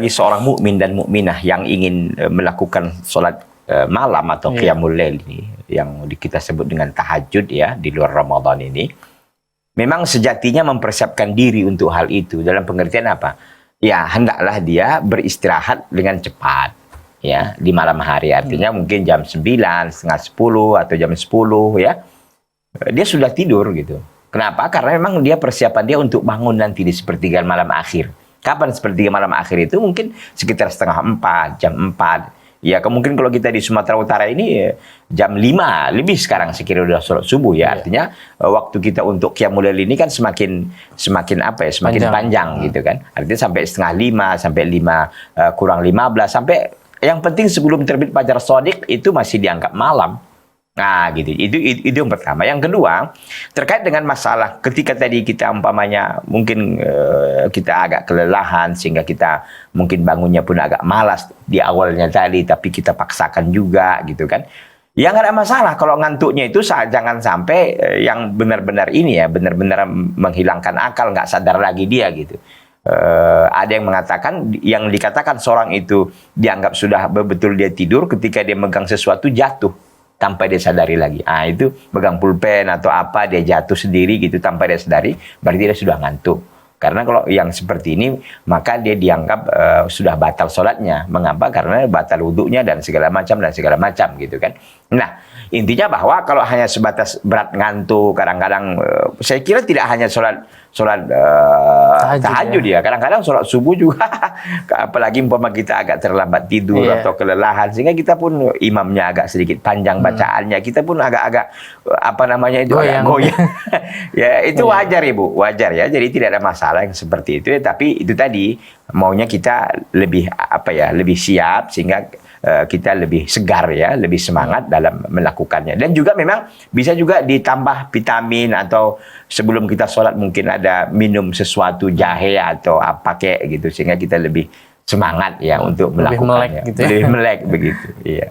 Bagi seorang mukmin dan mukminah yang ingin melakukan sholat malam atau qiyamul lail ini, yang kita sebut dengan tahajud ya di luar Ramadan ini, memang sejatinya mempersiapkan diri untuk hal itu. Dalam pengertian apa? Ya, hendaklah dia beristirahat dengan cepat ya di malam hari. Artinya mungkin jam 9, setengah 10 atau jam 10 ya. Dia sudah tidur gitu. Kenapa? Karena memang dia persiapan dia untuk bangun nanti di sepertiga malam akhir. Kapan sepertiga malam akhir itu? Mungkin sekitar setengah 4, jam 4. Ya, mungkin kalau kita di Sumatera Utara ini jam 5 lebih sekarang sekira udah sholat subuh ya. Artinya waktu kita untuk qiyamul lail ini kan semakin apa ya? Semakin panjang gitu kan. Artinya sampai setengah 5, sampai 5 kurang 15, sampai yang penting sebelum terbit fajar shadiq itu masih dianggap malam. Nah, gitu. Itu yang pertama. Yang kedua, terkait dengan masalah ketika tadi kita umpamanya mungkin kita agak kelelahan sehingga kita mungkin bangunnya pun agak malas di awalnya tadi, tapi kita paksakan juga gitu kan. Ya nggak ada masalah kalau ngantuknya itu jangan sampai yang benar-benar ini ya, benar-benar menghilangkan akal, nggak sadar lagi dia gitu. Ada yang mengatakan, yang dikatakan seorang itu dianggap sudah betul dia tidur ketika dia megang sesuatu jatuh tanpa dia sadari lagi. Ah, itu pegang pulpen atau apa dia jatuh sendiri gitu tanpa dia sadari, berarti dia sudah ngantuk. Karena kalau yang seperti ini maka dia dianggap sudah batal sholatnya. Mengapa? Karena batal wudhunya dan segala macam gitu kan. Nah, intinya bahwa kalau hanya sebatas berat ngantuk, kadang-kadang saya kira tidak hanya sholat tahajud ya. Kadang-kadang sholat subuh juga, apalagi umpama kita agak terlambat tidur atau kelelahan, sehingga kita pun imamnya agak sedikit panjang bacaannya, kita pun agak-agak apa namanya itu agak goyang. Ya itu wajar Ibu, wajar ya. Jadi tidak ada masalah yang seperti itu ya, tapi itu tadi maunya kita lebih apa ya, lebih siap sehingga kita lebih segar ya, lebih semangat dalam melakukannya. Dan juga memang bisa juga ditambah vitamin atau sebelum kita sholat mungkin ada minum sesuatu jahe atau apa kayak gitu sehingga kita lebih semangat ya untuk melakukannya. Lebih melek gitu ya. Lebih melek begitu. Iya.